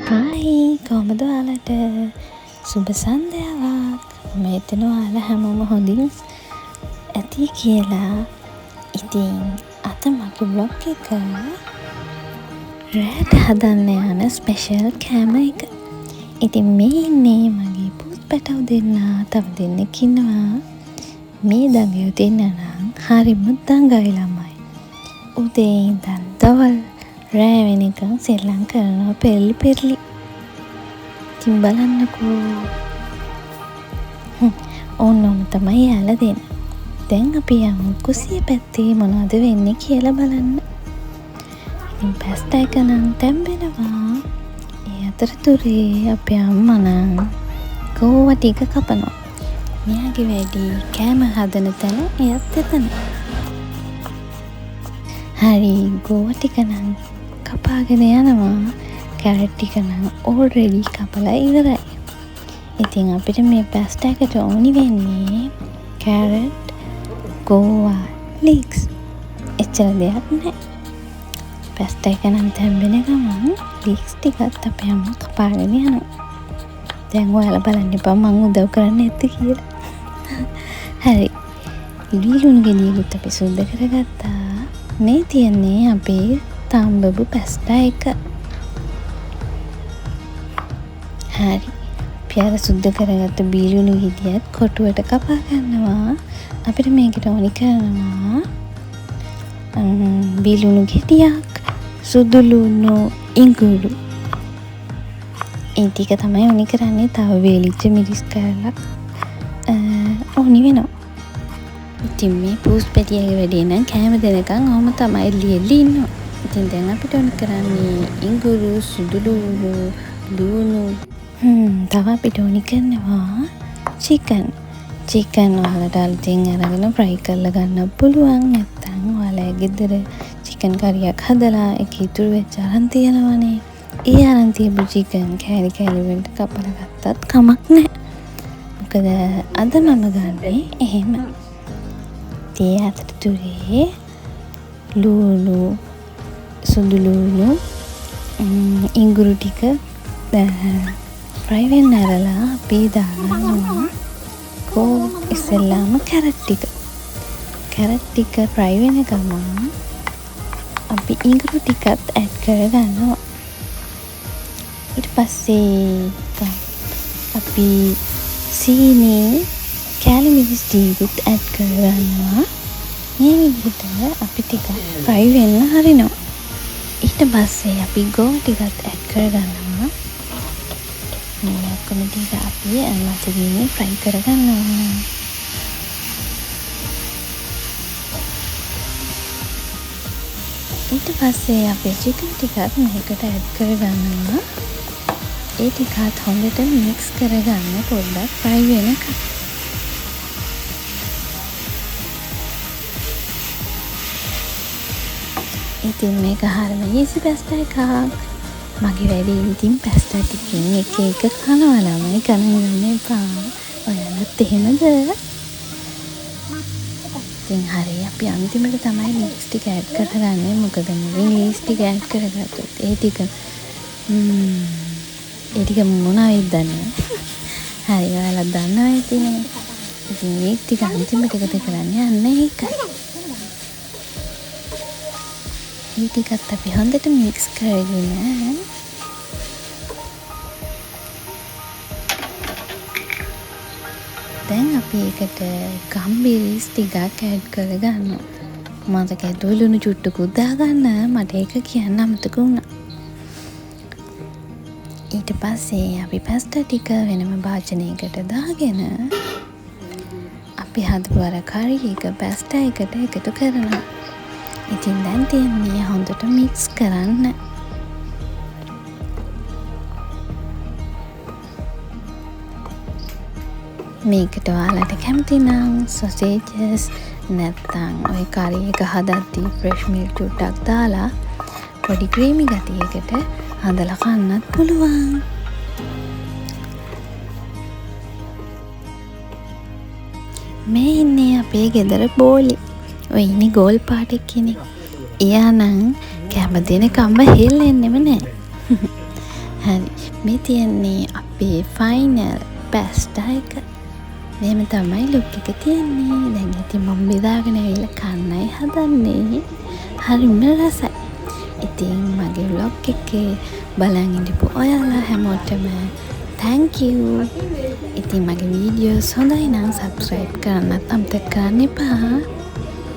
Hi කොහමද ඔයාලට සුබ සන්ධ්‍යාවක්. මම හිතනවා ඔයාලා හැමෝම හොඳින් ඇති කියලා. ඉතින් අද මගේ බ්ලොග් එක රෑට හදන්න යන ස්පෙෂල් කෑම එක. ඉතින් මේ ඉන්නේ මගේ පුත් පැටව් දෙන්න. තව දෙන්නෙක් ඉන්නවා. මේ දඟයෝ දෙන්න නම් හරිම දඟයි ළමයි. උදේ ඉඳන් දවල් රෑ වෙනකන් සෙල්ලම් කරනවා පෙරලි පෙරලි. ඉතින් බලන්නකෝ. ඕනම තමයි යාලා දෙන්න. දැන් අපි යමු කුසිය පැත්තේ මොනවද වෙන්නේ කියලා බලන්න. ඉතින් පැස්ටා එක නම් තැම්බෙනවා. ඒ අතරතුරේ අපේ අම්මා නම් ගෝවා ටික කපනවා. මෙයාගේ වැඩි කෑම හදන තැන එයත් එතන. හරි ගෝවා ටික නම් කපාගෙන යනවා. කැරට් ටික නම් ඕල්රෙඩි කපලා ඉවරයි. ඉතින් අපිට මේ පැස්ටා එකට ඕනි වෙන්නේ කැරට්, ගෝවා, ලීක්ස්. එච්චර දෙයක් නැහැ. පැස්ටා එක නම් තැම්බෙන ගමන් ලීක්ස් ටිකත් අපේ අම්මා කපාගෙන යනවා. දැන් ඔයාලා බලන්න එපා මං උදව් කරන්න ඇත්ද කියලා. හරි. ලීලුණු ගෙඩියකුත් අපි සුද්ධ කරගත්තා. මේ තියන්නේ අපේ තම්බපු පැස්ටා එක. හරි. අපි අර සුද්ධ කරගත්ත බීලුණු ගෙඩියත් කොටුවට කපා ගන්නවා. අපිට මේකට ඕනි කරනවා බීලුණු ගෙඩියක්, සුදු ලුණු, ඉඟුරු. ඒ ටික තමයි ඕනි කරන්නේ. තව වේලිච්ච මිරිස් කෑල්ලක් ඕනි වෙනවා. ඉතින් මේ පූස් පැටියගේ වැඩේ නම් කෑම දෙනකන් ඔහොම තමයි එල්ලි ඉන්නවා. ඉතින් දැන් අපිට ඕනි කරන්නේ ඉඟුරු, සුදු ලුණු, තව අපිට ඕනි කරනවා චිකන් ඔයාලට අලුතෙන් අරගෙන ෆ්‍රයි කරලා ගන්න පුළුවන්. නැත්නම් ඔයාලා ගෙදර චිකන් කරියක් හදලා ඒක ඉතුරු වෙච්ච අරන් තියනවනේ. ඒ අරන් තියපු චිකන් කෑලි වලට කපලා ගත්තත් කමක් නැහැ. මොකද අද මම ගන්නේ එහෙම. ඒ අතරතුරේ ලුණු, සුදු ලුණු, ඉඟුරු ටික ෆ්‍රයි වෙන්න ඇරලා අපි දානවා ඉස්සෙල්ලාම කැරට් ටික ෆ්‍රයි වෙන ගමන් අපි ඉඟුරු ටිකත් ඇඩ් කරගන්නවා. ඊට පස්සේ අපි සීනි, කැලි මිරිස් ටිකත් ඇඩ් කරගන්නවා. මේ විදිහට අපි ටික ෆ්‍රයි වෙන්න හරිනවා. ඊට පස්සේ අපි ගෝවා ටිකත් ඇඩ් කරගන්නවා. මේ ඔක්කොම ටික අපි මැදගෙන ෆ්‍රයි කරගන්නවා. ඊට පස්සේ අපි චිකන් ටිකත් මේකට ඇඩ් කරගන්නවා. ඒ ටිකත් හොඳට මික්ස් කරගන්න පොඩ්ඩක් ෆ්‍රයි වෙනකන්. ඉතින් මේක හරිම ඊසි පැස්ටා එකක්. මගේ වැඩේ ඉතින් පැස්ටා ටිකෙන් එක කනවා ළමයි ගණන් ගන්න එපා. ඔයාලත් එහෙමද? ඉතින් හරි අපි අන්තිමට තමයි ලීක්ස් ටික ඇඩ් කරගන්නේ. මොකද මුලින් ලීක්ස් ටික ඇඩ් කරගත්තොත් ඒ ටික මොන වෙයිද දන්නේ. හරි ඔයාලා දන්නවා ඉතින්. ඉතින් ලීක්ස් ටික අන්තිමට එකතු කරන්නේ අන්න ඒකයි. මේ ටිකත් අපි හොඳට මික්ස් කරගෙන දැන් අපි ඒකට ගම්බිරිස් ටිකක් ඇඩ් කරගන්නවා. මතක ඇතුළුණු චුට්ටකුත් දාගන්න. මට ඒක කියන්න අමතක වුණා. ඊට පස්සේ අපි පැස්ටා ටික වෙනම භාජනයකට දාගෙන අපි හදපු අර කරි එක පැස්ටා එකට එකතු කරනවා. ඉතින් දැන් තියන්නේ හොඳට මික්ස් කරන්න. මේකට ඔයාලට කැමති නම් සොසේජස් නැත්නම් ඔය කරි එක හදද්දී ෆ්‍රෙෂ් මිල්ක් චුට්ටක් දාලා පොඩි ක්‍රීමි ගතියකට හදලා කන්නත් පුළුවන්. මේ ඉන්නේ අපේ ගෙදර බෝලි. ඔය ඉන්නේ ගෝල් පාට කෙනෙක්. එයා නම් කැම දෙනකම්ම හෙල්ලෙන්නෙම නැහැ. හරි මේ තියෙන්නේ අපේ ෆයිනල් පැස්ටා එක. මෙහෙම තමයි ලුක් එක තියෙන්නේ. දැන් ඉතින් මම බෙදාගෙන ඇවිල්ලා කන්නයි හදන්නේ. හරිම රසයි. ඉතින් මගේ vlog එකේ බලන් ඉඳපු ඔයාලා හැමෝටම thank you. ඉතින් මගේ වීඩියෝස් හොඳයි නම් subscribe කරන්නත් අමතක කරන්න එපා.